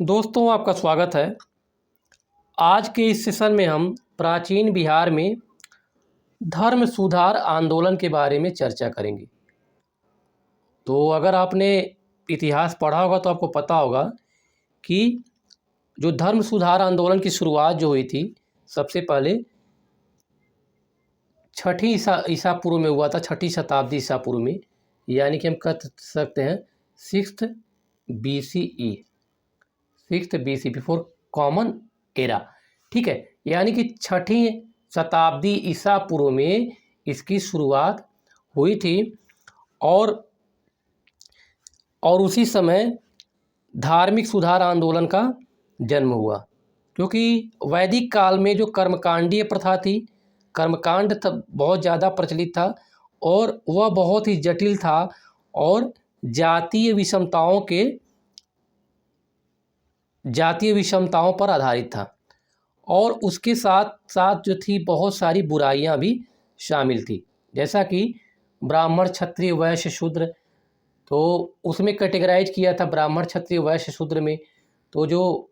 दोस्तों, आपका स्वागत है। आज के इस सेशन में हम प्राचीन बिहार में धर्म सुधार आंदोलन के बारे में चर्चा करेंगे। तो अगर आपने इतिहास पढ़ा होगा तो आपको पता होगा कि जो धर्म सुधार आंदोलन की शुरुआत जो हुई थी, सबसे पहले छठी ईसा पूर्व में हुआ था, छठी शताब्दी ईसा पूर्व में, यानी कि हम कह सकते हैं sixth BCE, sixth BC before common era. ठीक है, यानी कि छठी शताब्दी ईसा पूर्व में इसकी शुरुआत हुई थी और उसी समय धार्मिक सुधार आंदोलन का जन्म हुआ, क्योंकि वैदिक काल में जो कर्मकांडीय प्रथा थी, कर्मकांड बहुत ज़्यादा प्रचलित था और वह बहुत ही जटिल था और जातीय विषमताओं पर आधारित था और उसके साथ साथ जो थी बहुत सारी बुराइयां भी शामिल थी, जैसा कि ब्राह्मण क्षत्रिय वैश्य शूद्र। तो उसमें कैटेगराइज किया था ब्राह्मण क्षत्रिय वैश्य शूद्र में। तो जो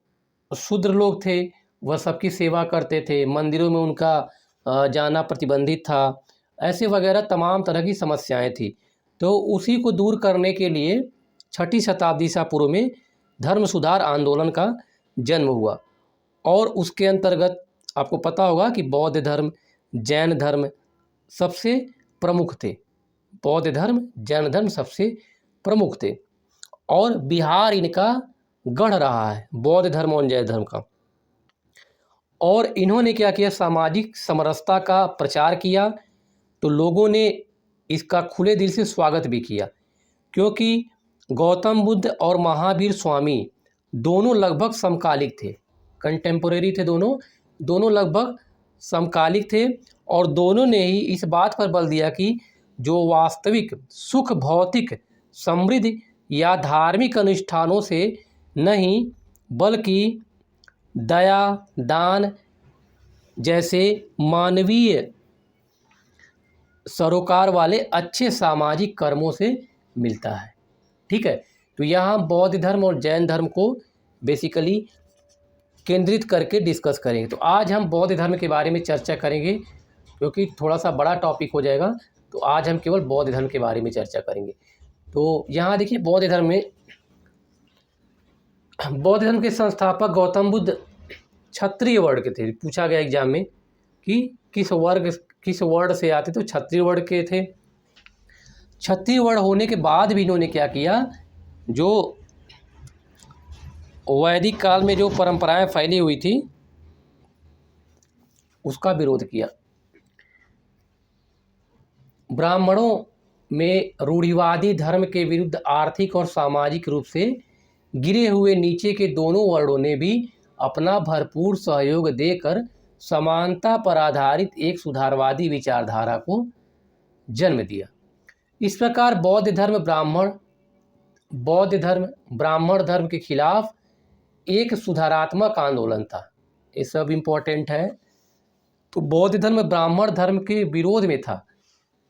शूद्र लोग थे वह सबकी सेवा करते थे, मंदिरों में उनका जाना प्रतिबंधित था, ऐसे वगैरह तमाम तरह की समस्याएं थी। तो उसी को दूर करने के लिए छठी शताब्दी ईसा पूर्व में धर्म सुधार आंदोलन का जन्म हुआ और उसके अंतर्गत आपको पता होगा कि बौद्ध धर्म, जैन धर्म सबसे प्रमुख थे। बौद्ध धर्म, जैन धर्म सबसे प्रमुख थे और बिहार इनका गढ़ रहा है, बौद्ध धर्म और जैन धर्म का। और इन्होंने क्या किया, सामाजिक समरसता का प्रचार किया। तो लोगों ने इसका खुले दिल से स्वागत भी किया, क्योंकि गौतम बुद्ध और महावीर स्वामी दोनों लगभग समकालिक थे, कंटेम्पोरेरी थे, दोनों लगभग समकालिक थे और दोनों ने ही इस बात पर बल दिया कि जो वास्तविक सुख भौतिक समृद्धि या धार्मिक अनुष्ठानों से नहीं, बल्कि दया, दान जैसे मानवीय सरोकार वाले अच्छे सामाजिक कर्मों से मिलता है। ठीक है, तो यहाँ बौद्ध धर्म और जैन धर्म को बेसिकली केंद्रित करके डिस्कस करेंगे। तो आज हम बौद्ध धर्म के बारे में चर्चा करेंगे, क्योंकि थोड़ा सा बड़ा टॉपिक हो जाएगा, तो आज हम केवल बौद्ध धर्म के बारे में चर्चा करेंगे। तो यहाँ देखिए, बौद्ध धर्म के संस्थापक गौतम बुद्ध क्षत्रिय वर्ण के थे। पूछा गया एग्जाम में कि किस वर्ण से आते, तो क्षत्रिय वर्ण के थे। क्षत्रिय वर्ण होने के बाद भी इन्होंने क्या किया, जो वैदिक काल में जो परंपराएं फैली हुई थी उसका विरोध किया। ब्राह्मणों में रूढ़िवादी धर्म के विरुद्ध आर्थिक और सामाजिक रूप से गिरे हुए नीचे के दोनों वर्णों ने भी अपना भरपूर सहयोग देकर समानता पर आधारित एक सुधारवादी विचारधारा को जन्म दिया। इस प्रकार बौद्ध धर्म ब्राह्मण धर्म के खिलाफ एक सुधारात्मक आंदोलन था। ये सब इम्पोर्टेंट है। तो बौद्ध धर्म ब्राह्मण धर्म के विरोध में था,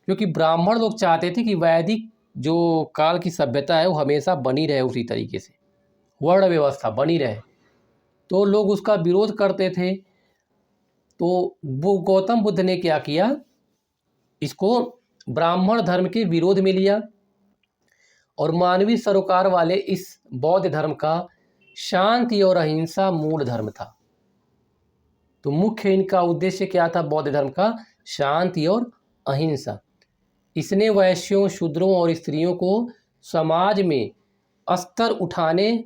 क्योंकि ब्राह्मण लोग चाहते थे कि वैदिक जो काल की सभ्यता है वो हमेशा बनी रहे, उसी तरीके से वर्ण व्यवस्था बनी रहे, तो लोग उसका विरोध करते थे। तो वो गौतम बुद्ध ने क्या किया, इसको ब्राह्मण धर्म के विरोध में लिया और मानवीय सरोकार वाले इस बौद्ध धर्म का शांति और अहिंसा मूल धर्म था। तो मुख्य इनका उद्देश्य क्या था, बौद्ध धर्म का शांति और अहिंसा। इसने वैश्यों, शूद्रों और स्त्रियों को समाज में स्तर उठाने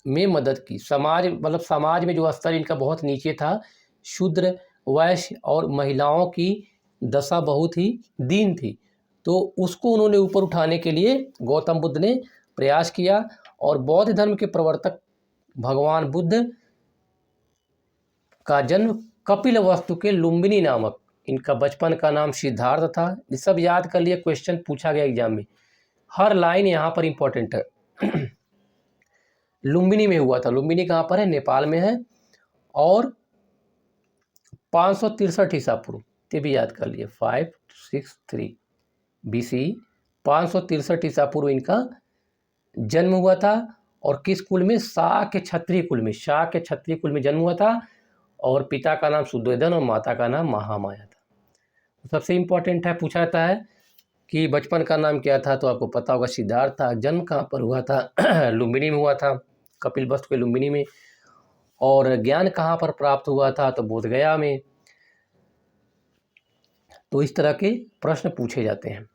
में मदद की। समाज में जो स्तर इनका बहुत नीचे था, शूद्र, वैश्य और महिलाओं की दशा बहुत ही दीन थी, तो उसको उन्होंने ऊपर उठाने के लिए गौतम बुद्ध ने प्रयास किया। और बौद्ध धर्म के प्रवर्तक भगवान बुद्ध का जन्म कपिलवस्तु के लुम्बिनी नामक, इनका बचपन का नाम सिद्धार्थ था। ये सब याद कर लिए, क्वेश्चन पूछा गया एग्जाम में, हर लाइन यहाँ पर इंपॉर्टेंट है। लुम्बिनी में हुआ था। लुम्बिनी कहाँ पर है, नेपाल में है। और 563 ईसा पूर्व, ये भी याद कर लिए, 563 BC, 563 ईसा पूर्व इनका जन्म हुआ था और किस कुल में? शाक्य क्षत्रिय कुल में, शाक्य क्षत्रिय कुल में जन्म हुआ था। और पिता का नाम शुद्धोधन और माता का नाम महामाया था। सबसे इम्पोर्टेंट है, पूछा जाता है कि बचपन का नाम क्या था, तो आपको पता होगा सिद्धार्थ था। जन्म कहाँ पर हुआ था? लुम्बिनी में हुआ था, कपिलवस्तु के लुम्बिनी में। और ज्ञान कहाँ पर प्राप्त हुआ था? तो बोधगया में। तो इस तरह के प्रश्न पूछे जाते हैं।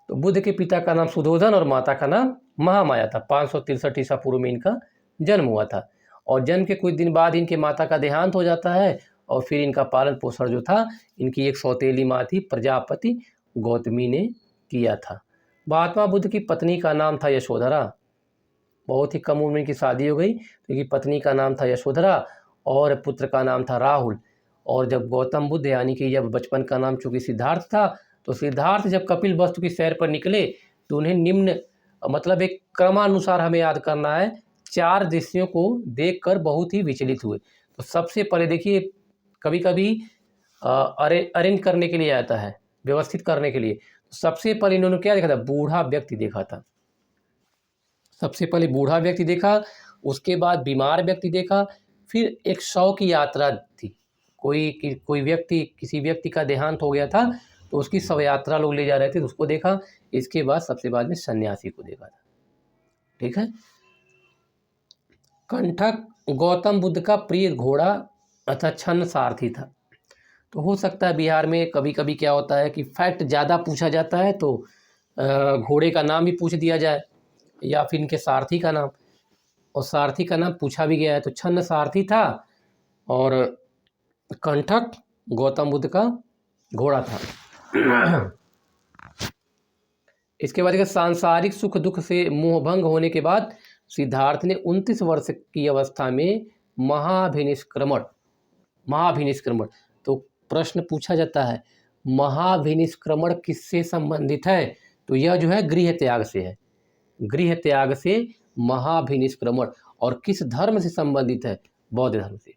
तो बुद्ध के पिता का नाम शुद्धोधन और माता का नाम महामाया था। 563 ईसा पूर्व में इनका जन्म हुआ था। और जन्म के कुछ दिन बाद इनके माता का देहांत हो जाता है। और फिर इनका पालन पोषण जो था, इनकी एक सौतेली माँ थी प्रजापति गौतमी ने किया था। महात्मा बुद्ध की पत्नी का नाम था यशोधरा। बहुत ही कम उम्र में इनकी शादी हो गई। तो इनकी पत्नी का नाम था यशोधरा और पुत्र का नाम था राहुल। और जब गौतम बुद्ध यानी कि जब बचपन का नाम चूंकि सिद्धार्थ था, तो सिद्धार्थ जब कपिलवस्तु की सैर पर निकले तो उन्हें निम्न, मतलब एक क्रमानुसार हमें याद करना है, 4 दृश्यों को देखकर बहुत ही विचलित हुए। तो सबसे पहले देखिए, कभी कभी अरेंज करने के लिए आता है, व्यवस्थित करने के लिए। सबसे पहले इन्होंने क्या देखा था? बूढ़ा व्यक्ति देखा था। सबसे पहले बूढ़ा व्यक्ति देखा, उसके बाद बीमार व्यक्ति देखा, फिर एक शव की यात्रा थी। कोई व्यक्ति, किसी व्यक्ति का देहांत हो गया था, तो उसकी शव यात्रा लोग ले जा रहे थे, तो उसको देखा। इसके बाद सबसे बाद में सन्यासी को देखा था। ठीक है। कंठक गौतम बुद्ध का प्रिय घोड़ा अथवा छन्न सारथी था। तो हो सकता है बिहार में कभी कभी क्या होता है कि फैक्ट ज़्यादा पूछा जाता है, तो घोड़े का नाम भी पूछ दिया जाए या फिर इनके सारथी का नाम। और सारथी का नाम पूछा भी गया है, तो छन्न सारथी था और कंठक गौतम बुद्ध का घोड़ा था। इसके बाद सांसारिक सुख दुख से मोहभंग होने के बाद सिद्धार्थ ने 29 वर्ष की अवस्था में महाभिनिष्क्रमण। तो प्रश्न पूछा जाता है, महाभिनिष्क्रमण किससे संबंधित है? तो यह जो है गृह त्याग से है। गृह त्याग से महाभिनिष्क्रमण। और किस धर्म से संबंधित है? बौद्ध धर्म से।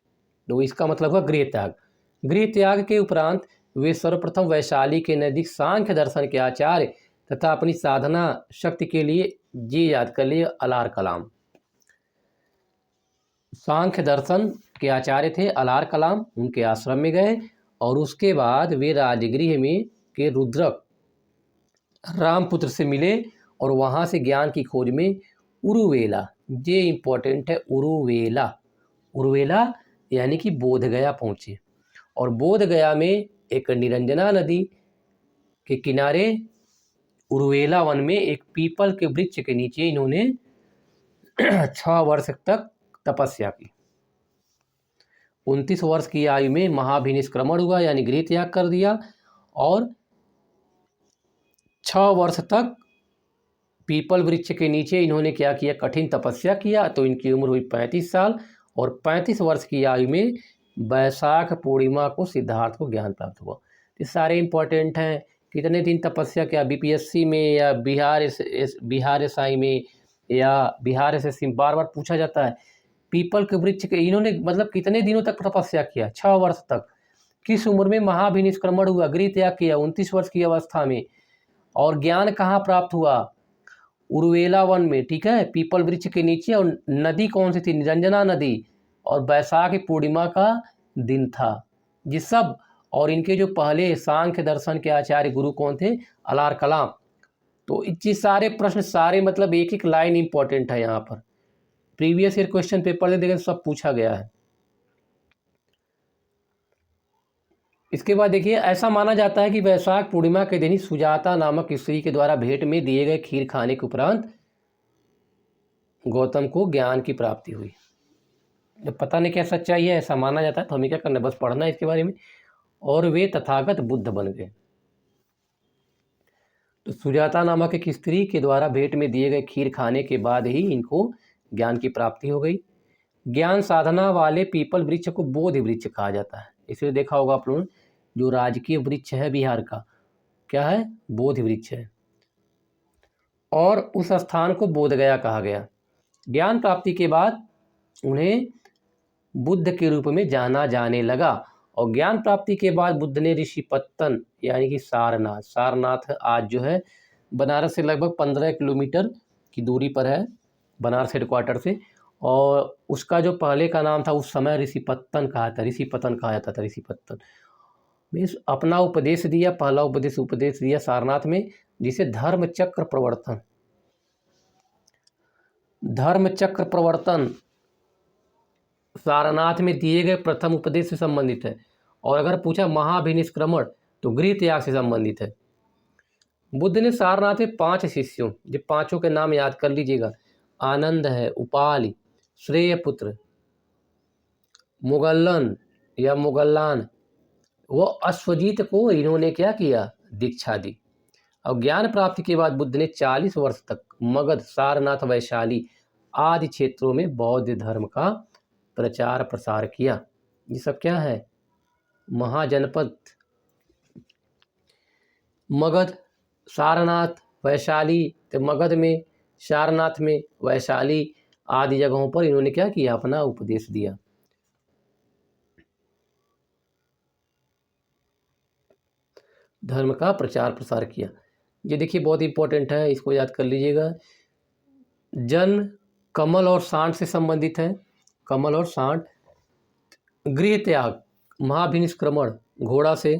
तो इसका मतलब है गृह त्याग। गृह त्याग के उपरांत वे सर्वप्रथम वैशाली के नजदीक सांख्य दर्शन के आचार्य तथा अपनी साधना शक्ति के लिए जी याद कर लिए अलार कलाम। सांख्य दर्शन के आचार्य थे अलार कलाम, उनके आश्रम में गए। और उसके बाद वे राजगृह में के रुद्रक रामपुत्र से मिले और वहाँ से ज्ञान की खोज में उरुवेला, ये इम्पोर्टेंट है, उरुवेला यानी कि बोधगया पहुँचे। और बोधगया में एक निरंजना नदी के किनारे उरुवेला वन में एक पीपल के वृक्ष के नीचे इन्होंने 6 वर्ष तक तपस्या की। 29 वर्ष की आयु में महाभिनिष्क्रमण हुआ, यानी गृह त्याग कर दिया। और 6 वर्ष तक पीपल वृक्ष के नीचे इन्होंने क्या किया? कठिन तपस्या किया। तो इनकी उम्र हुई 35 साल। और 35 वर्ष की आयु में वैशाख पूर्णिमा को सिद्धार्थ को ज्ञान प्राप्त हुआ। ये सारे इम्पोर्टेंट हैं। कितने दिन तपस्या किया? बीपीएससी में या बिहार एसआई में या बिहार एसएससी में बार बार पूछा जाता है। पीपल के वृक्ष के इन्होंने मतलब कितने दिनों तक तपस्या किया? 6 वर्ष तक। किस उम्र में महाभिनिष्क्रमण हुआ? गृह त्याग किया 29 वर्ष की अवस्था में। और ज्ञान कहाँ प्राप्त हुआ? उरुवेला वन में। ठीक है, पीपल वृक्ष के नीचे। और नदी कौन सी थी? निरंजना नदी। और वैशाख पूर्णिमा का दिन था। ये सब। और इनके जो पहले सांख्य दर्शन के आचार्य गुरु कौन थे? अलार कलाम। तो ये सारे प्रश्न, सारे मतलब एक एक लाइन इंपॉर्टेंट है यहाँ पर। प्रीवियस ईयर क्वेश्चन पेपर में देखें सब पूछा गया है। इसके बाद देखिए, ऐसा माना जाता है कि वैशाख पूर्णिमा के दिन ही सुजाता नामक स्त्री के द्वारा भेंट में दिए गए खीर खाने के उपरांत गौतम को ज्ञान की प्राप्ति हुई। जब पता नहीं क्या सच्चाई है, ऐसा माना जाता है, तो हमें क्या करना है? बस पढ़ना है इसके बारे में। और वे तथागत बुद्ध बन गए। तो सुजाता नामक एक स्त्री के द्वारा भेंट में दिए गए खीर खाने के बाद ही इनको ज्ञान की प्राप्ति हो गई। ज्ञान साधना वाले पीपल वृक्ष को बोधि वृक्ष कहा जाता है। इसलिए देखा होगा आप लोगों ने, जो राजकीय वृक्ष है बिहार का, क्या है? बोधि वृक्ष है। और उस स्थान को बोधगया कहा गया। ज्ञान प्राप्ति के बाद उन्हें बुद्ध के रूप में जाना जाने लगा। और ज्ञान प्राप्ति के बाद बुद्ध ने ऋषिपत्तन यानी कि सारनाथ आज जो है बनारस से लगभग 15 किलोमीटर की दूरी पर है, बनारस हेडक्वार्टर से। और उसका जो पहले का नाम था उस समय ऋषिपत्तन कहा था, ऋषिपतन कहा जाता था, ऋषिपत्तन। मीन्स अपना उपदेश दिया, पहला उपदेश दिया सारनाथ में, जिसे धर्मचक्र प्रवर्तन, धर्मचक्र प्रवर्तन सारनाथ में दिए गए प्रथम उपदेश से संबंधित है। और अगर पूछा महाभिनिष्क्रमण तो गृह त्याग से संबंधित है। बुद्ध ने सारनाथ में 5 शिष्यों, जो 5 के नाम याद कर लीजिएगा, आनंद है, उपालि, श्रेयपुत्र, मुगल्लन या मुगल्लान, वो अश्वजीत को इन्होंने क्या किया, दीक्षा दी। और ज्ञान प्राप्ति के बाद बुद्ध ने 40 वर्ष तक मगध, सारनाथ, वैशाली आदि क्षेत्रों में बौद्ध धर्म का प्रचार प्रसार किया। ये सब क्या है, महाजनपद, मगध, सारनाथ, वैशाली, तो मगध में, सारनाथ में, वैशाली आदि जगहों पर इन्होंने क्या किया, अपना उपदेश दिया। धर्म का प्रचार प्रसार किया। ये देखिए बहुत इंपॉर्टेंट है, इसको याद कर लीजिएगा। जन्म कमल और सांड से संबंधित है, कमल और सांड। गृह त्याग महाभिनिष्क्रमण घोड़ा से।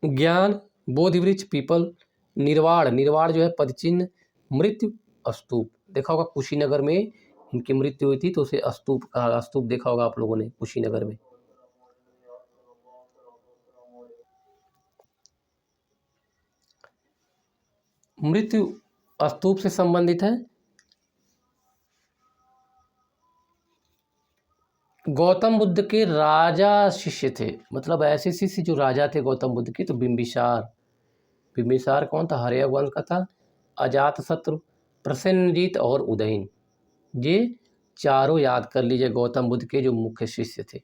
ज्ञान बोधि वृक्ष पीपल। निर्वाण, निर्वाण जो है पदचिन्ह। मृत्यु स्तूप, देखा होगा कुशीनगर में इनकी मृत्यु हुई थी तो उसे स्तूप कहा, स्तूप देखा होगा आप लोगों ने कुशीनगर में। मृत्यु स्तूप से संबंधित है। गौतम बुद्ध के राजा शिष्य थे, मतलब ऐसे शिष्य जो राजा थे गौतम बुद्ध के, तो बिंबिसार, बिंबिसार कौन था, हर्य वंश का था। अजातशत्रु, प्रसेनजीत और उदयन, ये चारों याद कर लीजिए गौतम बुद्ध के जो मुख्य शिष्य थे।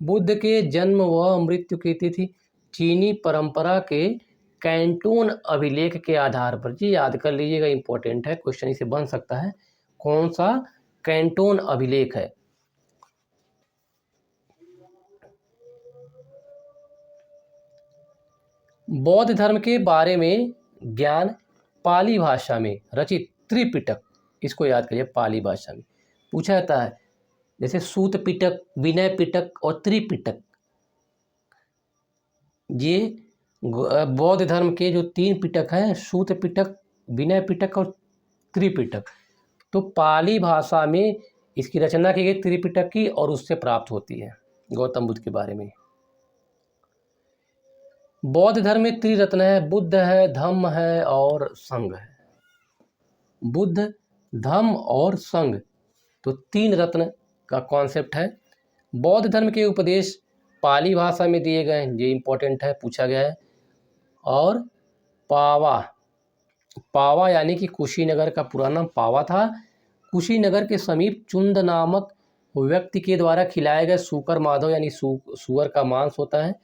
बुद्ध के जन्म व मृत्यु की तिथि चीनी परंपरा के कैंटोन अभिलेख के आधार पर, जी याद कर लीजिएगा, इंपॉर्टेंट है, क्वेश्चन इसे बन सकता है। कौन सा कैंटोन अभिलेख है। बौद्ध धर्म के बारे में ज्ञान पाली भाषा में रचित त्रिपिटक, इसको याद करिए, पाली भाषा में पूछा जाता है। जैसे सूत पिटक, विनय पिटक और त्रिपिटक, ये बौद्ध धर्म के जो 3 पिटक हैं, सूत पिटक, विनय पिटक और त्रिपिटक, तो पाली भाषा में इसकी रचना की गई त्रिपिटक की, और उससे प्राप्त होती है गौतम बुद्ध के बारे में। बौद्ध धर्म में त्रिरत्न है, बुद्ध है, धम्म है और संघ है। बुद्ध, धम्म और संघ, तो 3 रत्न का कॉन्सेप्ट है। बौद्ध धर्म के उपदेश पाली भाषा में दिए गए हैं, ये इंपॉर्टेंट है, पूछा गया है। और पावा, पावा यानी कि कुशीनगर का पूरा नाम पावा था। कुशीनगर के समीप चुंद नामक व्यक्ति के द्वारा खिलाए गए सूकर माधव यानी सूअर का मांस होता है,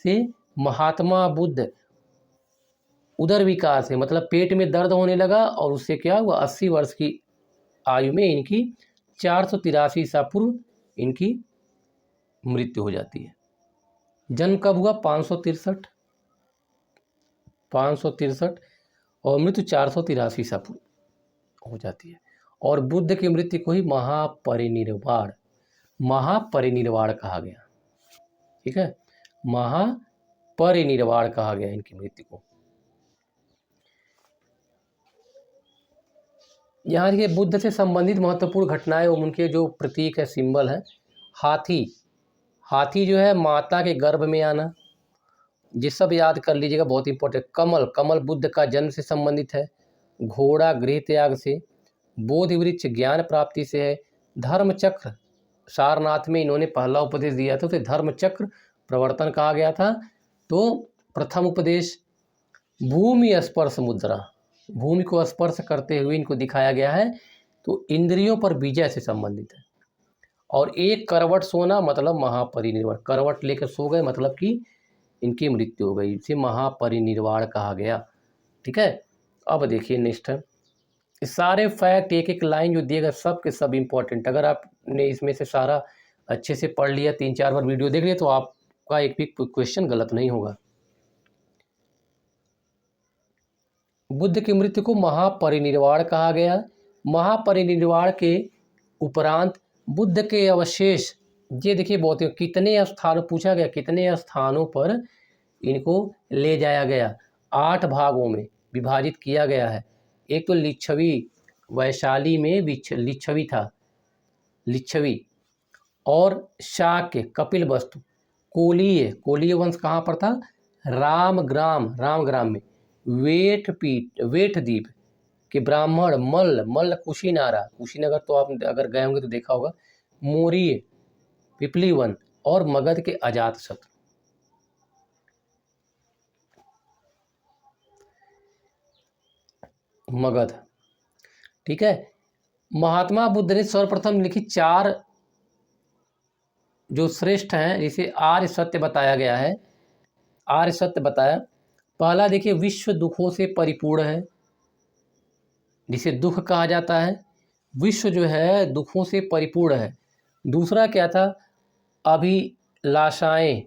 से महात्मा बुद्ध उदर विकास है, मतलब पेट में दर्द होने लगा और उससे क्या हुआ, 80 वर्ष की आयु में इनकी 483 ईसा पूर्व इनकी मृत्यु हो जाती है। जन्म कब हुआ, 563, 563 और मृत्यु 483 ईसा पूर्व हो जाती है। और बुद्ध की मृत्यु को ही महापरिनिर्वाण, महापरिनिर्वाण कहा गया। ठीक है, महापरिनिर्वाण कहा गया इनकी मृत्यु को। यहाँ देखिए बुद्ध से संबंधित महत्वपूर्ण घटनाएं, उनके जो प्रतीक है, सिंबल है। हाथी, हाथी जो है माता के गर्भ में आना, ये सब याद कर लीजिएगा, बहुत इंपॉर्टेंट। कमल, कमल बुद्ध का जन्म से संबंधित है। घोड़ा गृह त्याग से। बोधि वृक्ष ज्ञान प्राप्ति से है। धर्मचक्र, सारनाथ में इन्होंने पहला उपदेश दिया था, उसे धर्मचक्र प्रवर्तन कहा गया था। तो प्रथम उपदेश भूमि स्पर्श मुद्रा, भूमि को स्पर्श करते हुए इनको दिखाया गया है, तो इंद्रियों पर विजय से संबंधित है। और एक करवट सोना मतलब महापरिनिर्वाण, करवट लेकर सो गए मतलब कि इनकी मृत्यु हो गई, इसे महापरिनिर्वाण कहा गया। ठीक है, अब देखिए नेक्स्ट है, सारे फैक्ट एक एक लाइन जो दिएगा सब के सब इंपॉर्टेंट। अगर आपने इसमें से सारा अच्छे से पढ़ लिया, 3-4 बार वीडियो देख लिया, तो आपका एक भी क्वेश्चन गलत नहीं होगा। बुद्ध की मृत्यु को महापरिनिर्वाण कहा गया। महापरिनिर्वाण के उपरांत बुद्ध के अवशेष, ये देखिए बहुत कितने स्थान पूछा गया, कितने स्थानों पर इनको ले जाया गया। 8 भागों में विभाजित किया गया है। एक तो लिच्छवी, वैशाली में लिच्छवी था, लिच्छवी, और शाक्य, कपिलवस्तु, कोलीय वंश कहाँ पर था? रामग्राम में, वेठद्वीप के ब्राह्मण, मल्ल कुशीनगर तो आप अगर गए होंगे तो देखा होगा, मौर्य, पिपलीवन और मगध के अजातशत्रु। मगध, ठीक है। महात्मा बुद्ध ने सर्वप्रथम लिखी 4 जो श्रेष्ठ हैं, जिसे आर्य सत्य बताया गया है, आर्य सत्य बताया। पहला देखिए, विश्व दुखों से परिपूर्ण है, जिसे दुख कहा जाता है। विश्व जो है दुखों से परिपूर्ण है। दूसरा क्या था? अभिलाषाएं,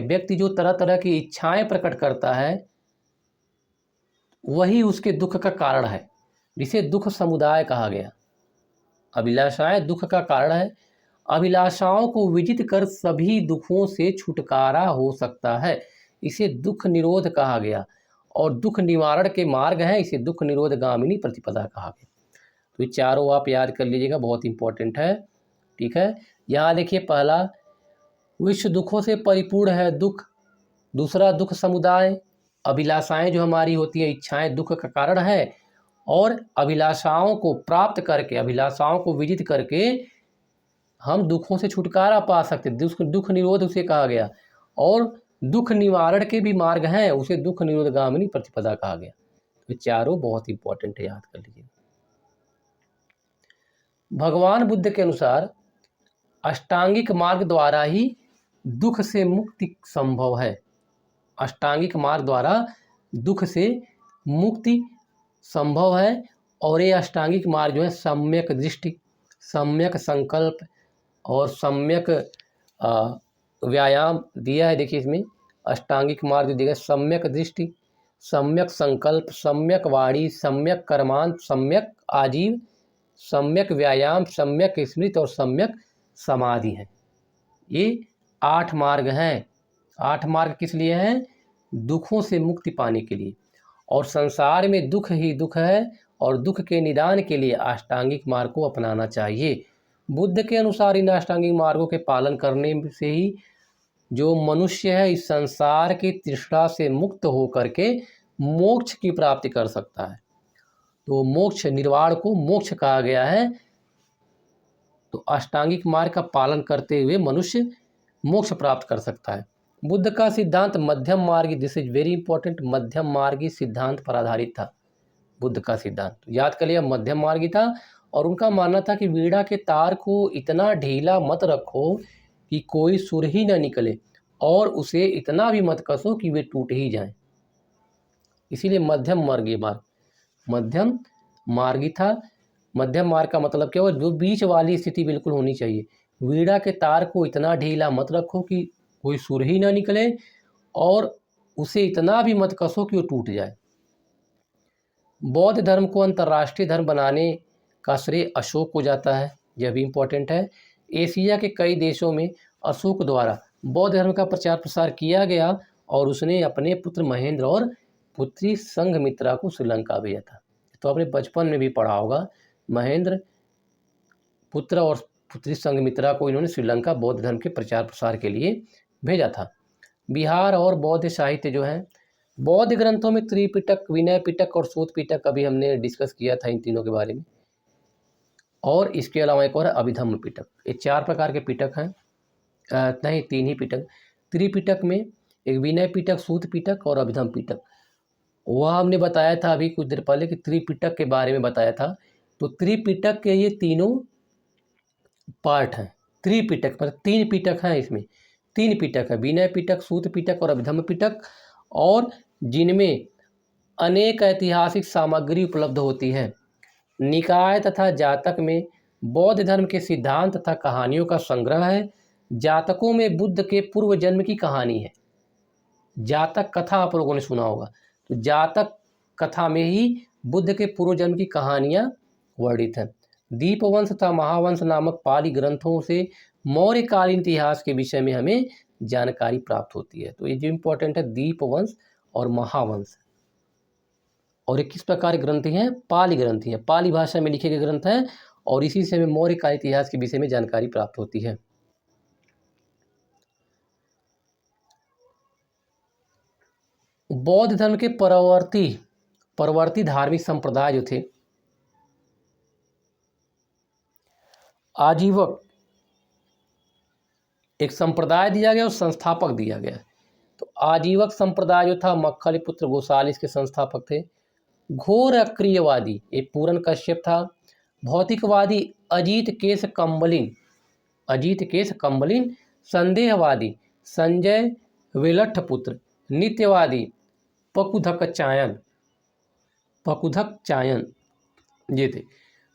व्यक्ति जो तरह तरह की इच्छाएं प्रकट करता है वही उसके दुख का कारण है, जिसे दुख समुदाय कहा गया। अभिलाषाएं दुख का कारण है। अभिलाषाओं को विजित कर सभी दुखों से छुटकारा हो सकता है, इसे दुख निरोध कहा गया। और दुख निवारण के मार्ग हैं, इसे दुख निरोध गामिनी प्रतिपदा कहा गया। तो ये चारों आप याद कर लीजिएगा, बहुत इंपॉर्टेंट है, ठीक है। यहाँ देखिए, पहला विश्व दुखों से परिपूर्ण है, दुख। दूसरा दुख समुदाय, अभिलाषाएं जो हमारी होती है, इच्छाएं दुख का कारण है। और अभिलाषाओं को प्राप्त करके, अभिलाषाओं को विजित करके हम दुखों से छुटकारा पा सकते, दुख निरोध उसे कहा गया। और दुख निवारण के भी मार्ग हैं, उसे दुख निरोध गामिनी प्रतिपदा कहा गया। तो चारों बहुत इंपॉर्टेंट है, याद कर लीजिए। भगवान बुद्ध के अनुसार अष्टांगिक मार्ग द्वारा ही दुख से मुक्ति संभव है। अष्टांगिक मार्ग द्वारा दुख से मुक्ति संभव है। और ये अष्टांगिक मार्ग जो है, सम्यक दृष्टि, सम्यक संकल्प और सम्यक व्यायाम दिया है। देखिए इसमें अष्टांगिक मार्ग जो दिया है, सम्यक दृष्टि, सम्यक संकल्प, सम्यक वाणी, सम्यक कर्मांत, सम्यक आजीव, सम्यक व्यायाम, सम्यक स्मृति और सम्यक समाधि है। ये 8 मार्ग हैं। 8 मार्ग किस लिए हैं? दुखों से मुक्ति पाने के लिए। और संसार में दुख ही दुख है, और दुख के निदान के लिए अष्टांगिक मार्ग को अपनाना चाहिए। बुद्ध के अनुसार इन अष्टांगिक मार्गों के पालन करने से ही जो मनुष्य है इस संसार की तृष्णा से मुक्त होकर के मोक्ष की प्राप्ति कर सकता है। तो मोक्ष, निर्वाण को मोक्ष कहा गया है। तो अष्टांगिक मार्ग का पालन करते हुए मनुष्य मोक्ष प्राप्त कर सकता है। बुद्ध का सिद्धांत मध्यम मार्गी, दिस इज वेरी इंपॉर्टेंट, मध्यम मार्गी सिद्धांत पर आधारित था। बुद्ध का सिद्धांत याद कर लिया, मध्यम मार्गी था। और उनका मानना था कि वीणा के तार को इतना ढीला मत रखो कि कोई सुर ही न निकले, और उसे इतना भी मत कसो कि वे टूट ही जाएं। इसीलिए मध्यम मार्गी था। मध्यम मार्ग का मतलब क्या हुआ? जो बीच वाली स्थिति बिल्कुल होनी चाहिए। वीणा के तार को इतना ढीला मत रखो कि कोई सुर ही ना निकले, और उसे इतना भी मत कसो कि वो टूट जाए। बौद्ध धर्म को अंतर्राष्ट्रीय धर्म बनाने का श्रेय अशोक को जाता है, यह भी इम्पोर्टेंट है। एशिया के कई देशों में अशोक द्वारा बौद्ध धर्म का प्रचार प्रसार किया गया, और उसने अपने पुत्र महेंद्र और पुत्री संघमित्रा को श्रीलंका भेजा था। तो आपने बचपन में भी पढ़ा होगा, महेंद्र पुत्र और पुत्री संघमित्रा को इन्होंने श्रीलंका बौद्ध धर्म के प्रचार प्रसार के लिए भेजा था। बिहार और बौद्ध साहित्य जो है, बौद्ध ग्रंथों में त्रिपिटक, विनय पिटक और सूत पिटक, अभी हमने डिस्कस किया था इन तीनों के बारे में। और इसके अलावा एक और है अभिधम्म पिटक। ये 4 प्रकार के पिटक हैं, नहीं 3 ही पिटक। त्रिपिटक में एक विनय पिटक, सूत पिटक और अभिधम्म पिटक। वह हमने बताया था अभी कुछ देर पहले कि त्रिपिटक के बारे में बताया था। तो त्रिपिटक के ये तीनों पार्ट हैं। त्रिपिटक मतलब 3 पिटक हैं, इसमें 3 पिटक है, विनय पिटक, सूत पिटक और अभिधम्म पिटक, और जिनमें अनेक ऐतिहासिक सामग्री उपलब्ध होती है। निकाय तथा जातक में बौद्ध धर्म के सिद्धांत तथा कहानियों का संग्रह है। जातकों में बुद्ध के पूर्व जन्म की कहानी है। जातक कथा आप लोगों ने सुना होगा, तो जातक कथा में ही बुद्ध के पूर्व जन्म की कहानियाँ वर्णित हैं। दीपवंश तथा महावंश नामक पाली ग्रंथों से मौर्यकालीन इतिहास के विषय में हमें जानकारी प्राप्त होती है। तो ये जो इम्पोर्टेंट है दीपवंश और महावंश। और ये किस प्रकार ग्रंथ हैं? पाली ग्रंथ हैं, पाली भाषा में लिखे गए ग्रंथ हैं और इसी से हमें मौर्यकालीन इतिहास के विषय में जानकारी प्राप्त होती है। बौद्ध धर्म के परवर्ती धार्मिक संप्रदाय जो थे, आजीवक एक संप्रदाय दिया गया और संस्थापक दिया गया। तो आजीवक संप्रदाय जो था मक्खलीपुत्र गोसाली इसके संस्थापक थे। घोर अक्रियवादी एक पूरन कश्यप था। भौतिकवादी अजीत केश कम्बलिन। संदेहवादी संजय विलट्ठपुत्र। नित्यवादी पकुधक चायन ये थे।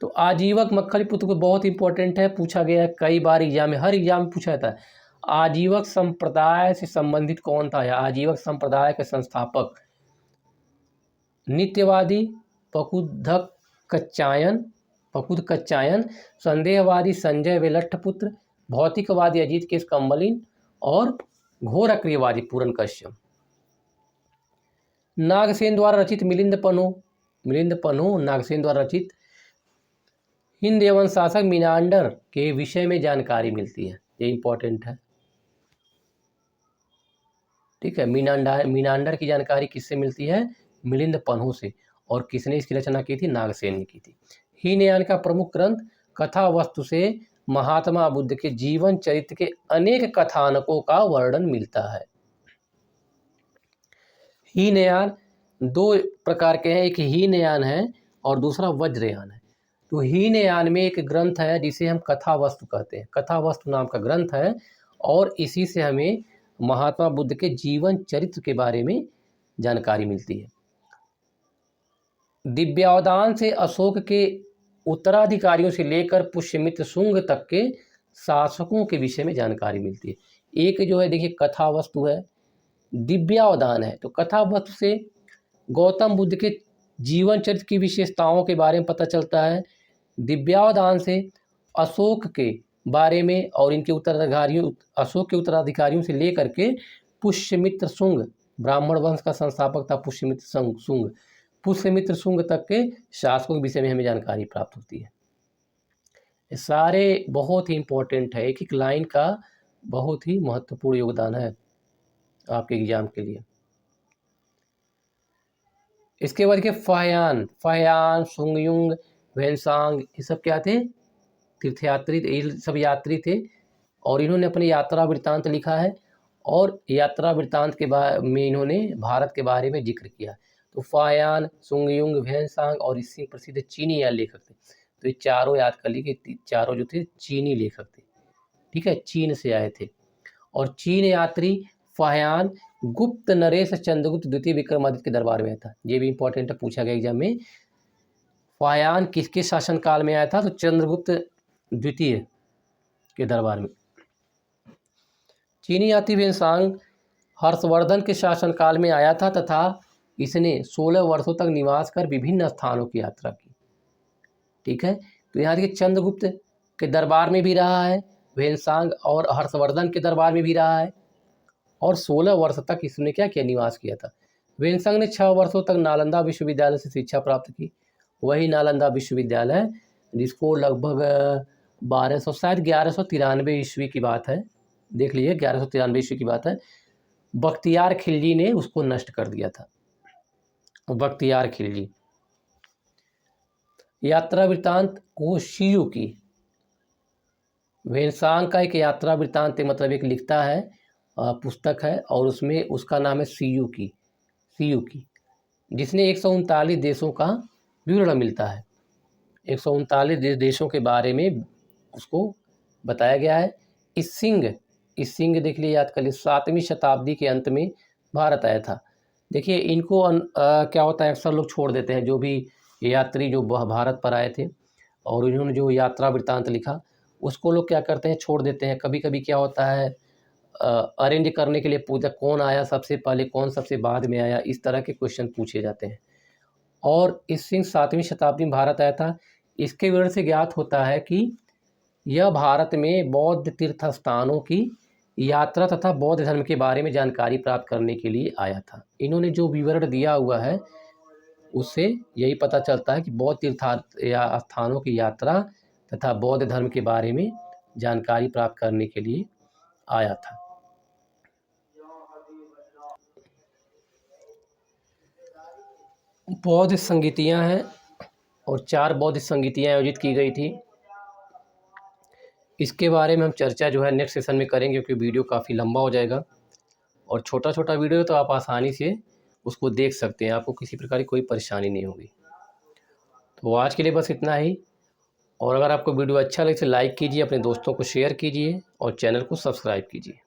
तो आजीवक मक्खलीपुत्र को बहुत इंपॉर्टेंट है, पूछा गया है कई बार एग्जाम में, हर एग्जाम में पूछा जाता है। आजीवक संप्रदाय से संबंधित कौन था? या आजीवक संप्रदाय के संस्थापक नित्यवादी पकुधकच्चायन, संदेहवादी संजय विलट्ठपुत्र, भौतिकवादी अजीत केश कम्बलिन और घोर अक्रियवादी पूरन कश्यप। नागसेन द्वारा रचित मिलिंद पन्हो नागसेन द्वारा रचित हिंद एवं शासक मीनांडर के विषय में जानकारी मिलती है, ये इंपॉर्टेंट है। ठीक है, मीनांडर की जानकारी किससे मिलती है? मिलिंद पन्हो से। और किसने इसकी रचना की थी? नागसेन ने की थी। हीनयान का प्रमुख ग्रंथ कथा वस्तु से महात्मा बुद्ध के जीवन चरित्र के अनेक कथानकों का वर्णन मिलता है। हीनयान दो प्रकार के हैं, एक हीनयान है और दूसरा वज्रयान है। तो हीनयान में एक ग्रंथ है जिसे हम कथा वस्तु कहते हैं, कथा वस्तु नाम का ग्रंथ है और इसी से हमें महात्मा बुद्ध के जीवन चरित्र के बारे में जानकारी मिलती है। दिव्यावदान से अशोक के उत्तराधिकारियों से लेकर पुष्यमित्र शुंग तक के शासकों के विषय में जानकारी मिलती है। एक जो है देखिए कथा वस्तु है, दिव्यावदान है। तो कथा वस्तु से गौतम बुद्ध के जीवन चरित्र की विशेषताओं के बारे में पता चलता है। दिव्यावदान से अशोक के बारे में और इनके उत्तराधिकारियों, अशोक के उत्तराधिकारियों से लेकर के पुष्यमित्र शुंग, ब्राह्मण वंश का संस्थापक था पुष्यमित्र शुंग तक के शासकों के विषय में हमें जानकारी प्राप्त होती है। ये सारे बहुत ही इम्पोर्टेंट है, एक एक लाइन का बहुत ही महत्वपूर्ण योगदान है आपके एग्जाम के लिए। इसके बाद के फहयान, सुंगयुंग, वेनसांग, ये सब क्या थे? तीर्थयात्री, ये सब यात्री थे और इन्होंने अपनी यात्रा वृत्तांत लिखा है और यात्रा वृत्तांत के में इन्होंने भारत के बारे में जिक्र किया। तो फहयान, सुंगयुंग, वेनसांग और इससे प्रसिद्ध चीनी लेखक थे। तो ये चारों याद कर लीजिए, चारों जो थे चीनी लेखक थे। ठीक है, चीन से आए थे। और चीन यात्री फहयान गुप्त नरेश चंद्रगुप्त द्वितीय विक्रमादित्य के दरबार में आया था। ये भी इंपॉर्टेंट है, पूछा गया एग्जाम में। फहयान किसके शासनकाल में आया था? तो चंद्रगुप्त द्वितीय के दरबार में। चीनी यात्री वेनसांग हर्षवर्धन के शासनकाल में आया था तथा इसने 16 वर्षों तक निवास कर विभिन्न स्थानों की यात्रा की। ठीक है, तो यहाँ देखिए चंद्रगुप्त के दरबार में भी रहा है वेनसांग और हर्षवर्धन के दरबार में भी रहा है और 16 वर्ष तक इसने क्या किया? निवास किया था। वेनसांग ने 6 वर्षों तक नालंदा विश्वविद्यालय से शिक्षा प्राप्त की। वही नालंदा विश्वविद्यालय जिसको लगभग 1200 शायद 1193 ईस्वी की बात है, देख लीजिए 1193 ईस्वी की बात है, बख्तियार खिलजी ने उसको नष्ट कर दिया था। बख्तियार खिलजी। यात्रा वृत्तांत को सीयू की, वेनसांग का एक यात्रा वृत्तांत मतलब एक लिखता है पुस्तक है और उसमें उसका नाम है सीयू की, जिसने 139 देशों का विवरण मिलता है। 139 देशों के बारे में उसको बताया गया है। इस सिंह देख लिए, याद कर लिए, 7वीं शताब्दी के अंत में भारत आया था। देखिए इनको क्या होता है, अक्सर लोग छोड़ देते हैं, जो भी यात्री जो भारत पर आए थे और इन्होंने जो यात्रा वृत्तांत लिखा उसको लोग क्या करते हैं, छोड़ देते हैं। कभी कभी क्या होता है, अरेंज करने के लिए पूछा कौन आया सबसे पहले, कौन सबसे बाद में आया, इस तरह के क्वेश्चन पूछे जाते हैं। और इस सिंह 7वीं शताब्दी में भारत आया था। इसके विवरण से ज्ञात होता है कि यह भारत में बौद्ध तीर्थ स्थानों की यात्रा तथा बौद्ध धर्म के बारे में जानकारी प्राप्त करने के लिए आया था। इन्होंने जो विवरण दिया हुआ है उससे यही पता चलता है कि बौद्ध तीर्थ या स्थानों की यात्रा तथा बौद्ध धर्म के बारे में जानकारी प्राप्त करने के लिए आया था। बौद्ध संगीतियाँ हैं और 4 बौद्ध संगीतियाँ आयोजित की गई थी। इसके बारे में हम चर्चा जो है नेक्स्ट सेशन में करेंगे, क्योंकि वीडियो काफ़ी लंबा हो जाएगा और छोटा छोटा वीडियो है तो आप आसानी से उसको देख सकते हैं, आपको किसी प्रकार की कोई परेशानी नहीं होगी। तो आज के लिए बस इतना ही, और अगर आपको वीडियो अच्छा लगे तो लाइक कीजिए, अपने दोस्तों को शेयर कीजिए और चैनल को सब्सक्राइब कीजिए।